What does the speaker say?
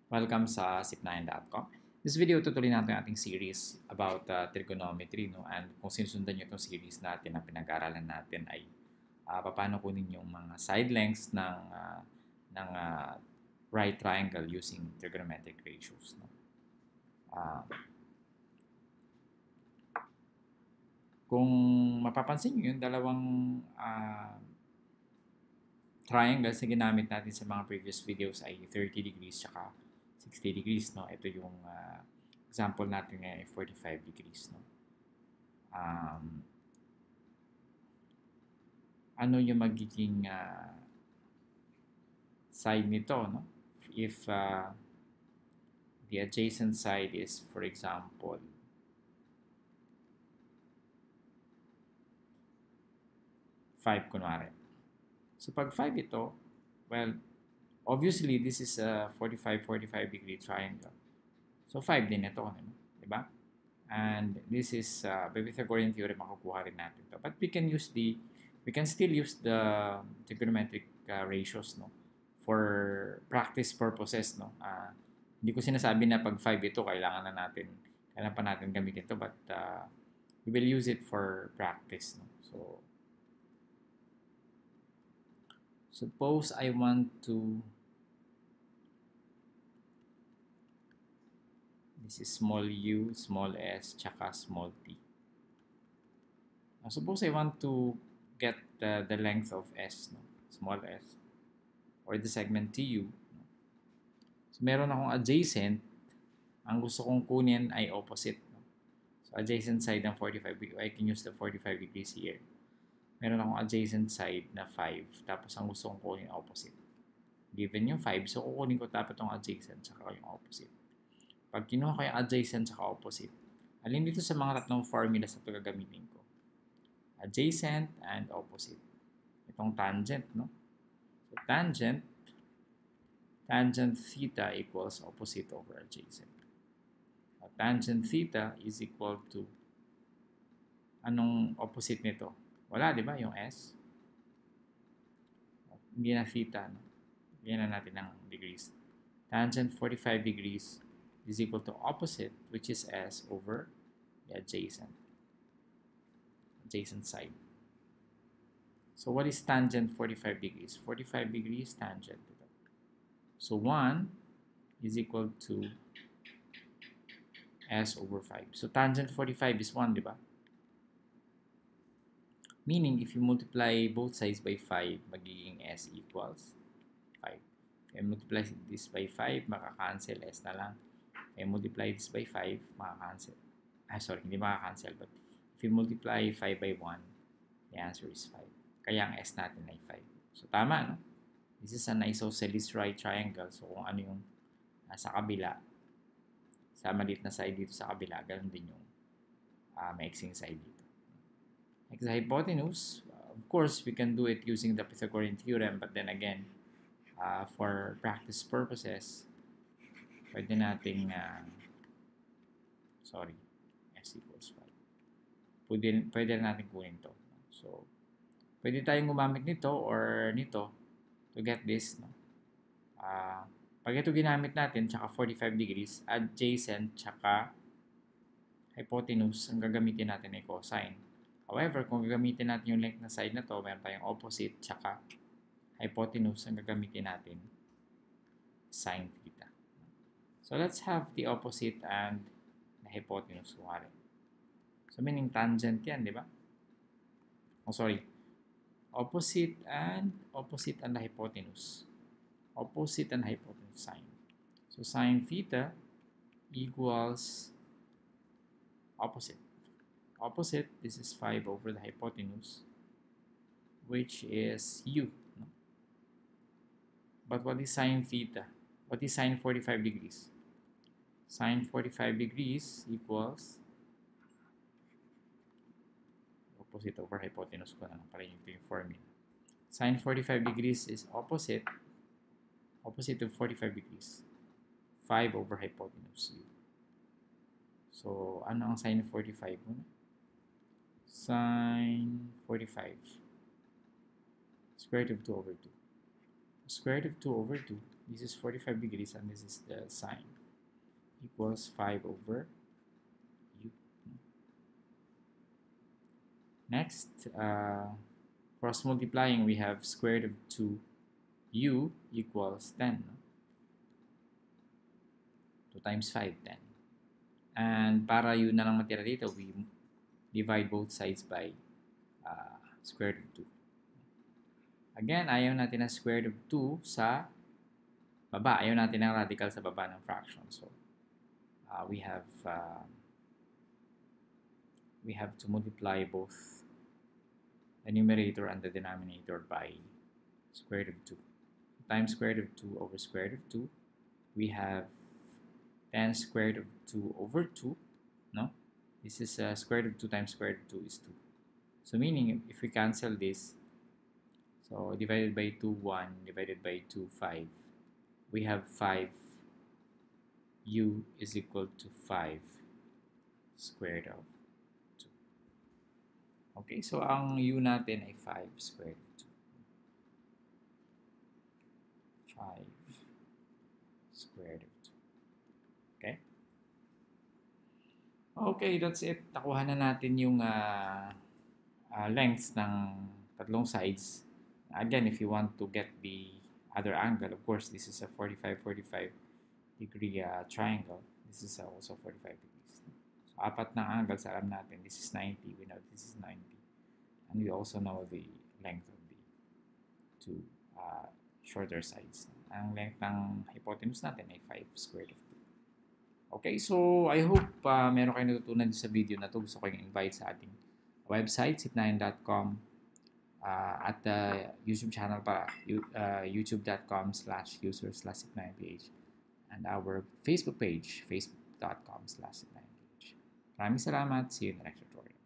Welcome sa sip9.com. This video, tutuloy natin ang ating series about trigonometry. No? And kung sinusundan nyo itong series natin na pinag-aaralan natin ay paano kunin yung mga side lengths ng right triangle using trigonometric ratios. No? Kung mapapansin nyo, yung dalawang triangles na ginamit natin sa mga previous videos ay 30 degrees at 60 degrees. No? Ito yung example natin ngayon ay 45 degrees. No? Ano yung magiging side nito? No? If the adjacent side is, for example, 5 kunwari. So pag 5 ito, well, obviously this is a 45 degree triangle. So 5 din ito, di ba? And this is by Pythagorean theorem makukuha rin natin to. But we can still use the trigonometric ratios, no, for practice purposes, no. Hindi ko sinasabi na pag 5 ito kailangan pa natin gamitin ito, but we will use it for practice, no. So suppose I want to, this is small u, small s, tsaka small t. Now, suppose I want to get the length of s, no? Small s, or the segment tu. No? So, meron akong adjacent. Ang gusto kong kunin ay opposite. No? So, adjacent side ng 45, I can use the 45 degrees here. Meron akong adjacent side na 5. Tapos, ang gusto kong kunin opposite. Given yung 5, so kukunin ko dapat yung adjacent saka yung opposite. Pag kinuha ko yung adjacent saka opposite, alin dito sa mga tatlong formulas na ito gagamitin ko? Adjacent and opposite. Itong tangent, no? So, tangent theta equals opposite over adjacent. Tangent theta is equal to, anong opposite nito? Wala, di ba? Yung S. Hindi na theta, no? Bigyan na natin ng degrees. Tangent 45 degrees is equal to opposite, which is S, over the adjacent side. So what is tangent 45 degrees? 45 degrees tangent. So 1 is equal to S over 5. So tangent 45 is 1, di ba? Meaning, if you multiply both sides by 5, magiging S equals 5. If you multiply this by 5, makakancel S na lang. If you multiply this by 5, makakancel. Hindi makakancel, but if you multiply 5 by 1, the answer is 5. Kaya ang S natin ay 5. So, tama, no? This is an isosceles right triangle. So, kung ano yung nasa kabila, sa maliit na side dito sa kabila, ganun din yung maiksing side dito. Like the hypotenuse, of course, we can do it using the Pythagorean theorem, but then again, for practice purposes, pwede nating, S equals 5. Pwede natin kunin to. So, pwede tayong gumamit nito or nito to get this. No? Pag ito ginamit natin, tsaka 45 degrees, adjacent, tsaka hypotenuse, ang gagamitin natin ay cosine. However, kung gagamitin natin yung length na side na to, meron tayong opposite, tsaka hypotenuse, ang gagamitin natin sine theta. So, let's have the opposite and the hypotenuse. So, meaning tangent yan, di ba? Opposite and the hypotenuse. Opposite and hypotenuse sine. So, sine theta equals opposite. Opposite, this is 5 over the hypotenuse, which is u. No? But what is sine theta? What is sine 45 degrees? Sine 45 degrees equals opposite over hypotenuse ko na lang para yung formula. Sine 45 degrees is opposite of 45 degrees. 5 over hypotenuse u. So, ano ang sine 45 muna? Sine 45. Square root of 2 over 2. Square root of 2 over 2 This is 45 degrees and this is the sine. Equals 5 over u. Next, cross multiplying, we have square root of 2u equals 10. 2 times 5, 10. And para u na lang matira dito, we divide both sides by square root of 2. Again, ayaw natin ng square root of 2 sa baba. Ayaw natin ng radical sa baba ng fraction. So, we have to multiply both the numerator and the denominator by square root of 2. Times square root of 2 over square root of 2, we have 10 square root of 2 over 2, no? This is square root of 2 times square root of 2 is 2. So meaning, if we cancel this, so divided by 2, 1, divided by 2, 5, we have 5, u is equal to 5 square root of 2. Okay, so ang u natin ay 5 square root of 2. 5 square root of 2. Okay? Okay, that's it. Nakuha na natin yung lengths ng tatlong sides. Again, if you want to get the other angle, of course, this is a 45 degree triangle. This is also 45 degrees. So, apat na angles, alam natin. This is 90. We know this is 90. And we also know the length of the two shorter sides. Ang length ng hypotenuse natin ay 5 square root of 2. Okay, so I hope meron kayo natutunan sa video na to. Gusto ko yung invite sa ating website, sip9.com, at the YouTube channel para, youtube.com/user/sip9ph, and our Facebook page, facebook.com/sip9ph. Maraming salamat. See you in the next tutorial.